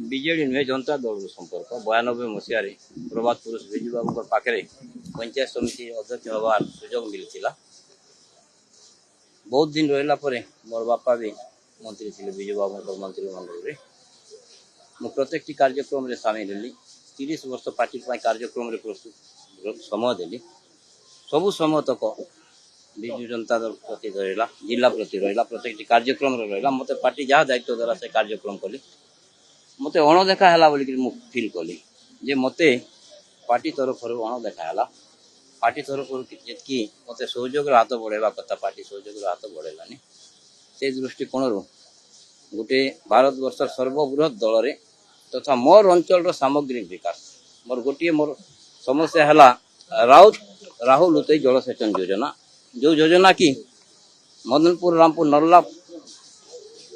BJD ନୁହେଁ ଜନତା ଦଳର ସମ୍ପର୍କ 92 ମସିହାରେ ପ୍ରଭାତ ପୁରୁଷ ବିଜୁ ବାବୁଙ୍କ ପାଖରେ ପଞ୍ଚାୟତ ସମିତି ଅଧ୍ୟକ୍ଷ ହେବାର ସୁଯୋଗ ମିଳିଥିଲା। ବହୁତ ଦିନ ରହିଲା ପରେ ମୋର ବାପା ବି ମନ୍ତ୍ରୀ ଥିଲେ ବିଜୁ ବାବୁଙ୍କ ମନ୍ତ୍ରିମଣ୍ଡଳରେ। ମୁଁ ପ୍ରତ୍ୟେକଟି କାର୍ଯ୍ୟକ୍ରମରେ ସାମିଲ ହେଲି। 30 ବର୍ଷ ପାର୍ଟି ପାଇଁ କାର୍ଯ୍ୟକ୍ରମରେ ସମୟ ଦେଲି। ସବୁ ସମୟ ତକ ବିଜୁ ଜନତା ଦଳ ପ୍ରତି ରହିଲା, ଜିଲ୍ଲା ପ୍ରତି ରହିଲା, ପ୍ରତ୍ୟେକଟି କାର୍ଯ୍ୟକ୍ରମରେ ରହିଲା। ମୋତେ ପାର୍ଟି ଯାହା ଦାୟିତ୍ୱ ଦେଲା ସେ କାର୍ଯ୍ୟକ୍ରମ କଲି। ମୋତେ ଅଣଦେଖା ହେଲା ବୋଲିକି ମୁଁ ଫିଲ୍ କଲି ଯେ ମୋତେ ପାର୍ଟି ତରଫରୁ ଅଣଦେଖା ହେଲା। ପାର୍ଟି ତରଫରୁ ଯେତିକି ମୋତେ ସହଯୋଗର ହାତ ବଢ଼ାଇବା କଥା ପାର୍ଟି ସହଯୋଗର ହାତ ବଢ଼ାଇଲାନି। ସେ ଦୃଷ୍ଟିକୋଣରୁ ଗୋଟେ ଭାରତବର୍ଷର ସର୍ବବୃହତ ଦଳରେ ତଥା ମୋର ଅଞ୍ଚଳର ସାମଗ୍ରିକ ବିକାଶ ମୋର ସମସ୍ୟା ହେଲା ରାହୁଲ ଉତଇ ଜଳସେଚନ ଯୋଜନା। ଯେଉଁ ଯୋଜନା କି ମଦନପୁର ରାମପୁର ନର୍ଲା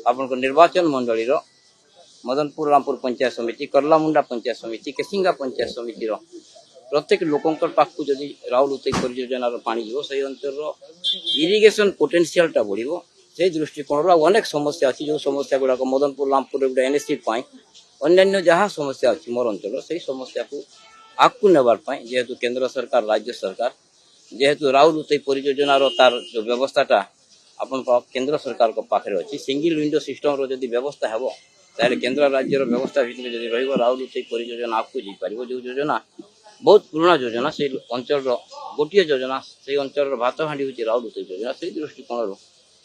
ଆପଣଙ୍କ ନିର୍ବାଚନ ମଣ୍ଡଳୀର मदनपुर रामपुर पंचायत समिति, करलामुंडा पंचायत समिति, केसिंगा पंचायत समिति प्रत्येक लोकंकर पाखु जदि राहुल उतई परियोजनार पानी जीव से अंचल इरिगेशन पोटेंशियलटा बढ़िबो। से दृष्टिकोण अनेक समस्या अच्छी जो समस्या गुड़ाक मदनपुर रामपुर गोटे एनएससी अन्य जहाँ समस्या अच्छी मोर अंचल से समस्या को आगू नेबार जेहेतु केंद्र सरकार राज्य सरकार जेहेतु राहुल उतई परियोजनार तार जो व्यवस्थाटा अपन केंद्र सरकार पाखे अच्छी सिंगल विंडो सिस्टम जदि व्यवस्था हेबो ताले केंद्र राज्यर व्यवस्था भितर जदि रहिबो राहुल उतई परियोजना आगू जाई पारिबो। जो योजना बहुत पुराना योजना से अंचल गोटे योजना से अंचल भात हांडी होची राहुल उतई योजना। से दृष्टिकोण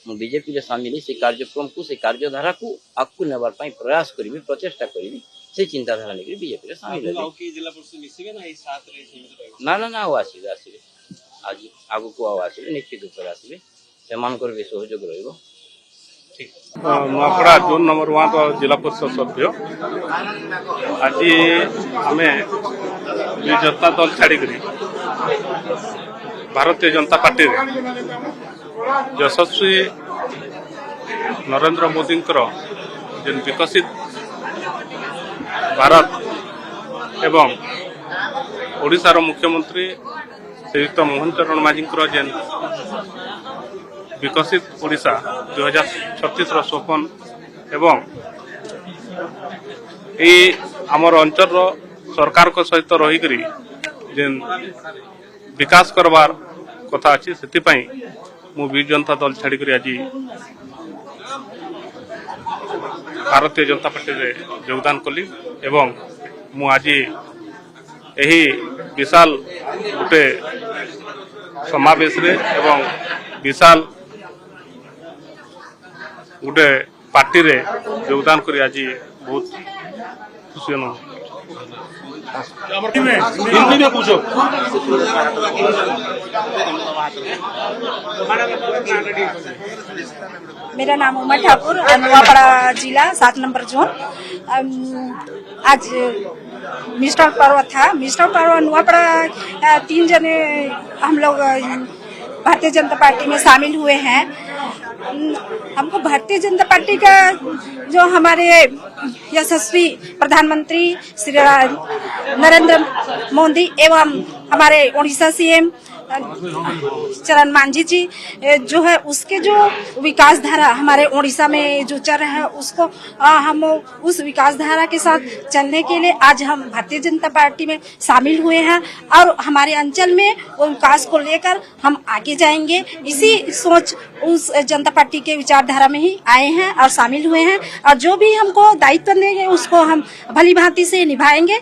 मु बीजेपी रे सामिल से कार्यक्रम को से कार्यधारा को आगू नेबार पई प्रयास करिबी प्रचेष्टा करिबी से चिंताधारा लेके बीजेपी रे सामिल हेबी। जिला परिषद मिसिबे ना ए साथ रे ना ना ना आसीबे आज आगू को आसीबे निश्चित रूप से आसीबे सेमानकर भी सहयोग रहिबो। नुआपड़ा जोन नंबर 1 जिला परिषद सभ्य आज आम जनता दल छाड़ी भारतीय जनता पार्टी यशस्वी नरेंद्र मोदी जेन विकसित भारत एवं ओडिशार मुख्यमंत्री श्रीयुक्त मोहन चरण माझी जेन विकसित ओडिशा 2036 स्वप्न एवं आमर अंचल सरकार को सहित रही जेन विकास करवार कथा अच्छी से मु बिजु जनता दल छाड़ी आज भारतीय जनता पार्टी रे योगदान कली एवं मु आज यही विशाल गोटे समावेश रे एवं विशाल गोटे पार्टी रे योगदान करी आज बहुत खुशी पूछो। मेरा नाम उमा ठाकुर नुआपड़ा जिला 7 नंबर जोन। आज मिस्टर पर्व था। मिस्टर पर्व नुआपड़ा 3 जने हम लोग भारतीय जनता पार्टी में शामिल हुए हैं। हमको भारतीय जनता पार्टी का जो हमारे यशस्वी प्रधानमंत्री श्री नरेंद्र मोदी एवं हमारे उड़ीसा सीएम चरण मांझी जी जो है उसके जो विकास धारा हमारे उड़ीसा में जो चल रहा है उसको हम उस विकास धारा के साथ चलने के लिए आज हम भारतीय जनता पार्टी में शामिल हुए हैं और हमारे अंचल में वो विकास को लेकर हम आगे जाएंगे। इसी सोच उस जनता पार्टी के विचारधारा में ही आए हैं और शामिल हुए हैं और जो भी हमको दायित्व देंगे उसको हम भली भांति से निभाएंगे।